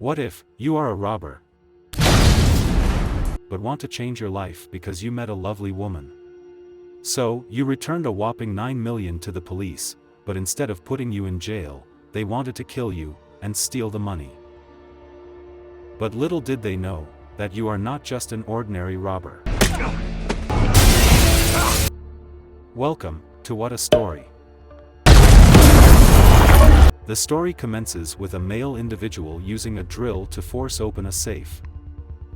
What if you are a robber, but want to change your life because you met a lovely woman? So, you returned a whopping $9 million to the police, but instead of putting you in jail, they wanted to kill you and steal the money. But little did they know that you are not just an ordinary robber. Welcome to What a Story. The story commences with a male individual using a drill to force open a safe.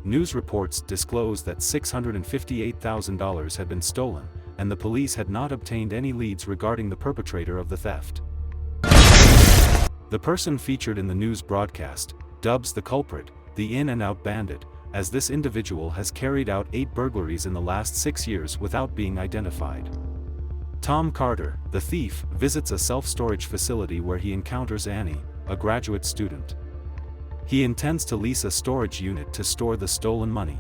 News reports disclose that $658,000 had been stolen, and the police had not obtained any leads regarding the perpetrator of the theft. The person featured in the news broadcast dubs the culprit the in-and-out bandit, as this individual has carried out 8 burglaries in the last 6 years without being identified. Tom Carter, the thief, visits a self-storage facility where he encounters Annie, a graduate student. He intends to lease a storage unit to store the stolen money.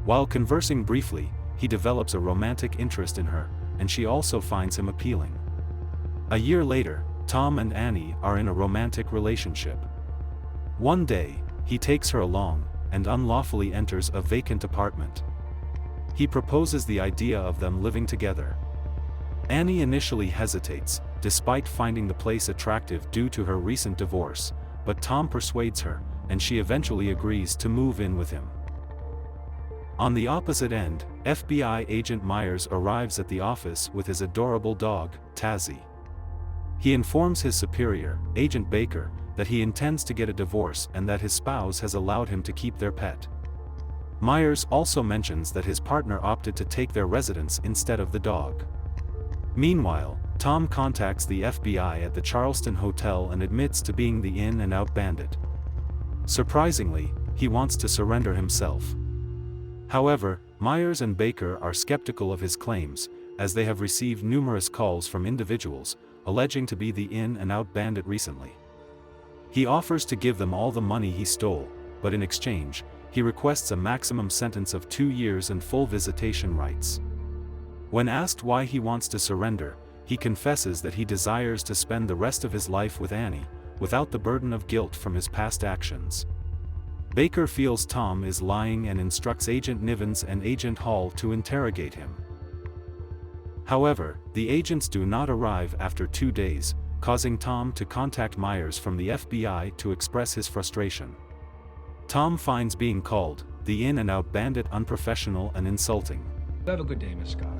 While conversing briefly, he develops a romantic interest in her, and she also finds him appealing. A year later, Tom and Annie are in a romantic relationship. One day, he takes her along, and unlawfully enters a vacant apartment. He proposes the idea of them living together. Annie initially hesitates, despite finding the place attractive due to her recent divorce, but Tom persuades her, and she eventually agrees to move in with him. On the opposite end, FBI agent Myers arrives at the office with his adorable dog, Tazzy. He informs his superior, Agent Baker, that he intends to get a divorce and that his spouse has allowed him to keep their pet. Myers also mentions that his partner opted to take their residence instead of the dog. Meanwhile, Tom contacts the FBI at the Charleston Hotel and admits to being the in-and-out bandit. Surprisingly, he wants to surrender himself. However, Myers and Baker are skeptical of his claims, as they have received numerous calls from individuals alleging to be the in-and-out bandit recently. He offers to give them all the money he stole, but in exchange, he requests a maximum sentence of 2 years and full visitation rights. When asked why he wants to surrender, he confesses that he desires to spend the rest of his life with Annie, without the burden of guilt from his past actions. Baker feels Tom is lying and instructs Agent Nivens and Agent Hall to interrogate him. However, the agents do not arrive after 2 days, causing Tom to contact Myers from the FBI to express his frustration. Tom finds being called the in-and-out bandit unprofessional and insulting. Have a good day, Miss Scott.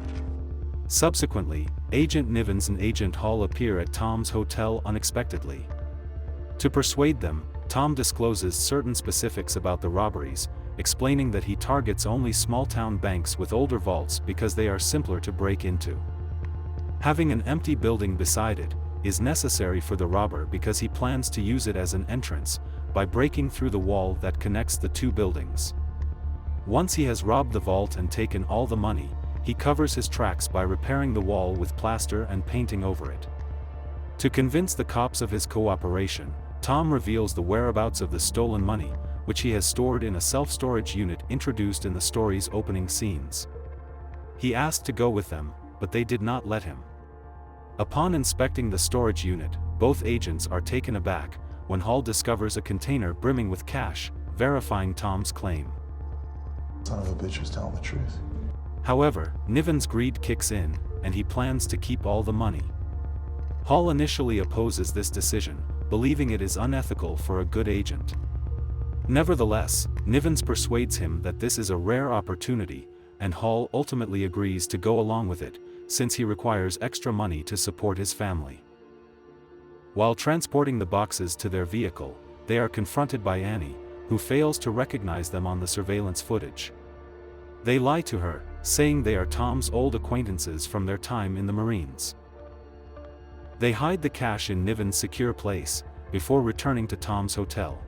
Subsequently, Agent Nivens and Agent Hall appear at Tom's hotel unexpectedly. To persuade them, Tom discloses certain specifics about the robberies, explaining that he targets only small-town banks with older vaults because they are simpler to break into. Having an empty building beside it is necessary for the robber because he plans to use it as an entrance, by breaking through the wall that connects the 2 buildings. Once he has robbed the vault and taken all the money, he covers his tracks by repairing the wall with plaster and painting over it. To convince the cops of his cooperation, Tom reveals the whereabouts of the stolen money, which he has stored in a self-storage unit introduced in the story's opening scenes. He asked to go with them, but they did not let him. Upon inspecting the storage unit, both agents are taken aback when Hall discovers a container brimming with cash, verifying Tom's claim. Son of a bitch was telling the truth. However, Nivens' greed kicks in, and he plans to keep all the money. Hall initially opposes this decision, believing it is unethical for a good agent. Nevertheless, Nivens persuades him that this is a rare opportunity, and Hall ultimately agrees to go along with it, since he requires extra money to support his family. While transporting the boxes to their vehicle, they are confronted by Annie, who fails to recognize them on the surveillance footage. They lie to her, saying they are Tom's old acquaintances from their time in the Marines. They hide the cash in Nivens' secure place, before returning to Tom's hotel.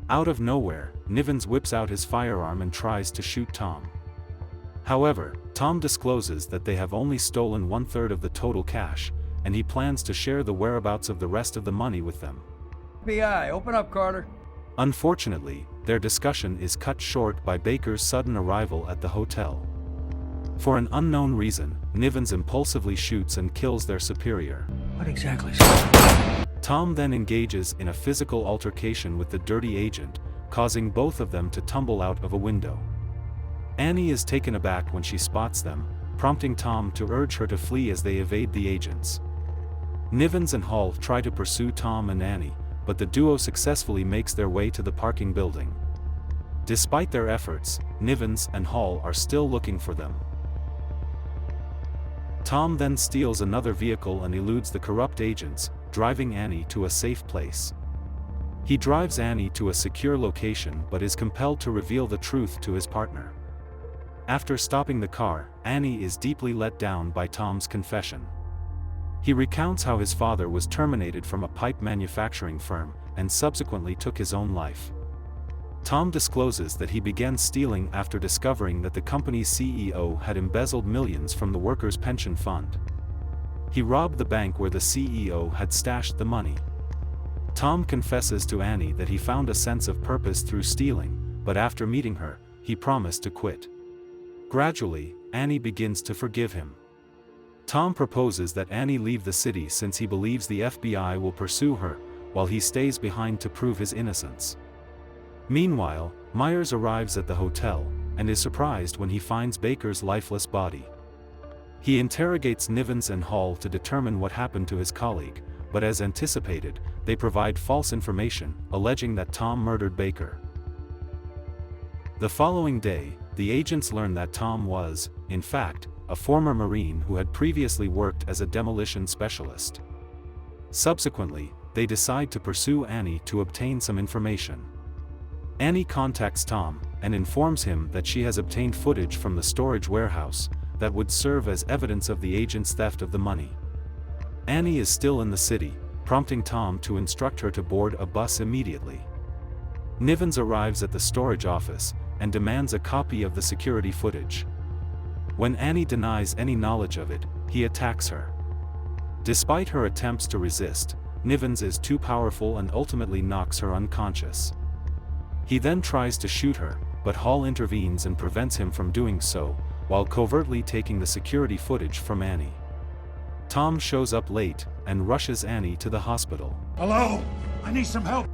Out of nowhere, Nivens whips out his firearm and tries to shoot Tom. However, Tom discloses that they have only stolen 1/3 of the total cash, and he plans to share the whereabouts of the rest of the money with them. FBI, open up, Carter. Unfortunately, their discussion is cut short by Baker's sudden arrival at the hotel. For an unknown reason, Nivens impulsively shoots and kills their superior. What exactly, sir? Tom then engages in a physical altercation with the dirty agent, causing both of them to tumble out of a window. Annie is taken aback when she spots them, prompting Tom to urge her to flee as they evade the agents. Nivens and Hall try to pursue Tom and Annie, but the duo successfully makes their way to the parking building. Despite their efforts, Nivens and Hall are still looking for them. Tom then steals another vehicle and eludes the corrupt agents, driving Annie to a safe place. He drives Annie to a secure location but is compelled to reveal the truth to his partner. After stopping the car, Annie is deeply let down by Tom's confession. He recounts how his father was terminated from a pipe manufacturing firm and subsequently took his own life. Tom discloses that he began stealing after discovering that the company's CEO had embezzled millions from the workers' pension fund. He robbed the bank where the CEO had stashed the money. Tom confesses to Annie that he found a sense of purpose through stealing, but after meeting her, he promised to quit. Gradually, Annie begins to forgive him. Tom proposes that Annie leave the city since he believes the FBI will pursue her, while he stays behind to prove his innocence. Meanwhile, Myers arrives at the hotel, and is surprised when he finds Baker's lifeless body. He interrogates Nivens and Hall to determine what happened to his colleague, but as anticipated, they provide false information, alleging that Tom murdered Baker. The following day, the agents learn that Tom was, in fact, a former Marine who had previously worked as a demolition specialist. Subsequently, they decide to pursue Annie to obtain some information. Annie contacts Tom, and informs him that she has obtained footage from the storage warehouse that would serve as evidence of the agent's theft of the money. Annie is still in the city, prompting Tom to instruct her to board a bus immediately. Nivens arrives at the storage office, and demands a copy of the security footage. When Annie denies any knowledge of it, he attacks her. Despite her attempts to resist, Nivens is too powerful and ultimately knocks her unconscious. He then tries to shoot her, but Hall intervenes and prevents him from doing so, while covertly taking the security footage from Annie. Tom shows up late, and rushes Annie to the hospital. Hello? I need some help.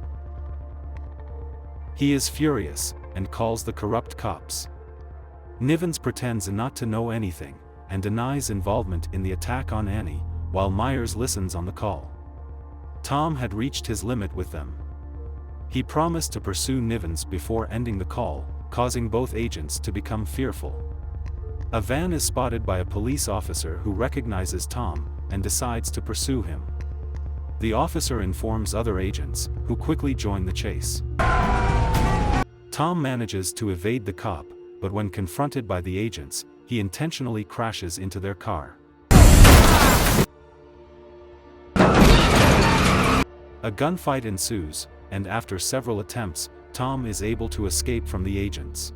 He is furious, and calls the corrupt cops. Nivens pretends not to know anything, and denies involvement in the attack on Annie, while Myers listens on the call. Tom had reached his limit with them. He promised to pursue Nivens before ending the call, causing both agents to become fearful. A van is spotted by a police officer who recognizes Tom, and decides to pursue him. The officer informs other agents, who quickly join the chase. Tom manages to evade the cop, but when confronted by the agents, he intentionally crashes into their car. A gunfight ensues, and after several attempts, Tom is able to escape from the agents.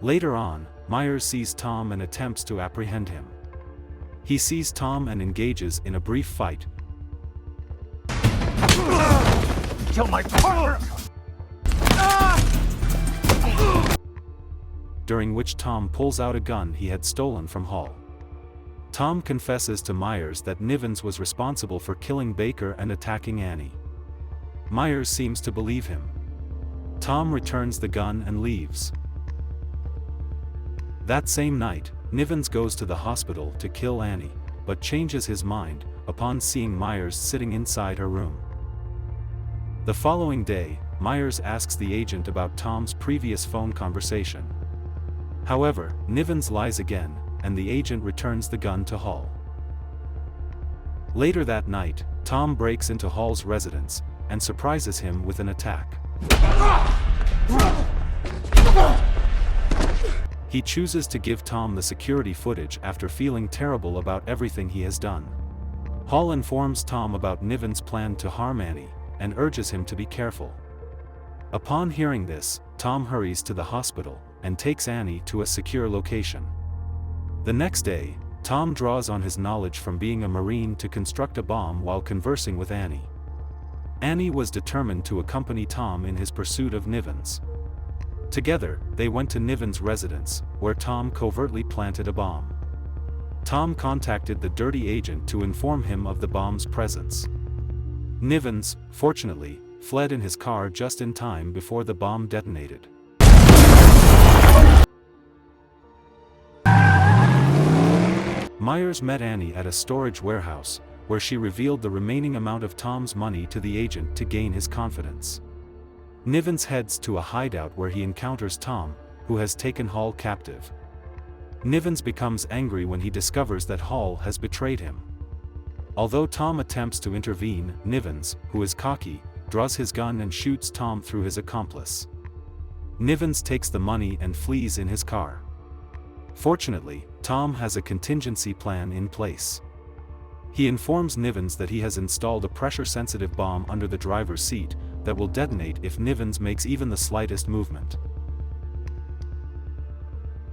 Later on, Myers sees Tom and attempts to apprehend him. He sees Tom and engages in a brief fight. Kill my partner! During which Tom pulls out a gun he had stolen from Hall. Tom confesses to Myers that Nivens was responsible for killing Baker and attacking Annie. Myers seems to believe him. Tom returns the gun and leaves. That same night, Nivens goes to the hospital to kill Annie, but changes his mind upon seeing Myers sitting inside her room. The following day, Myers asks the agent about Tom's previous phone conversation. However, Nivens lies again, and the agent returns the gun to Hall. Later that night, Tom breaks into Hall's residence, and surprises him with an attack. He chooses to give Tom the security footage after feeling terrible about everything he has done. Hall informs Tom about Nivens' plan to harm Annie, and urges him to be careful. Upon hearing this, Tom hurries to the hospital, and takes Annie to a secure location. The next day, Tom draws on his knowledge from being a Marine to construct a bomb while conversing with Annie. Annie was determined to accompany Tom in his pursuit of Nivens. Together, they went to Nivens' residence, where Tom covertly planted a bomb. Tom contacted the dirty agent to inform him of the bomb's presence. Nivens, fortunately, fled in his car just in time before the bomb detonated. Myers met Annie at a storage warehouse, where she revealed the remaining amount of Tom's money to the agent to gain his confidence. Nivens heads to a hideout where he encounters Tom, who has taken Hall captive. Nivens becomes angry when he discovers that Hall has betrayed him. Although Tom attempts to intervene, Nivens, who is cocky, draws his gun and shoots Tom through his accomplice. Nivens takes the money and flees in his car. Fortunately, Tom has a contingency plan in place. He informs Nivens that he has installed a pressure-sensitive bomb under the driver's seat that will detonate if Nivens makes even the slightest movement.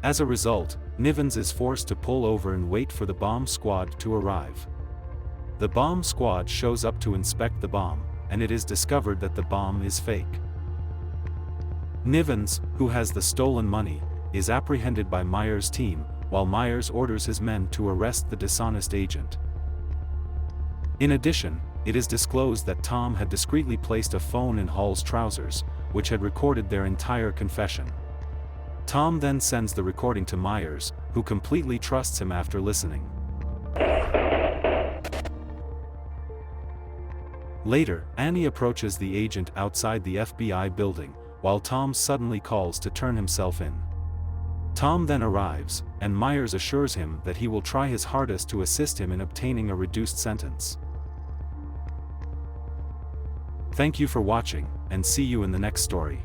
As a result, Nivens is forced to pull over and wait for the bomb squad to arrive. The bomb squad shows up to inspect the bomb, and it is discovered that the bomb is fake. Nivens, who has the stolen money, is apprehended by Myers' team, while Myers orders his men to arrest the dishonest agent. In addition, it is disclosed that Tom had discreetly placed a phone in Hall's trousers, which had recorded their entire confession. Tom then sends the recording to Myers, who completely trusts him after listening. Later, Annie approaches the agent outside the FBI building, while Tom suddenly calls to turn himself in. Tom then arrives, and Myers assures him that he will try his hardest to assist him in obtaining a reduced sentence. Thank you for watching, and see you in the next story.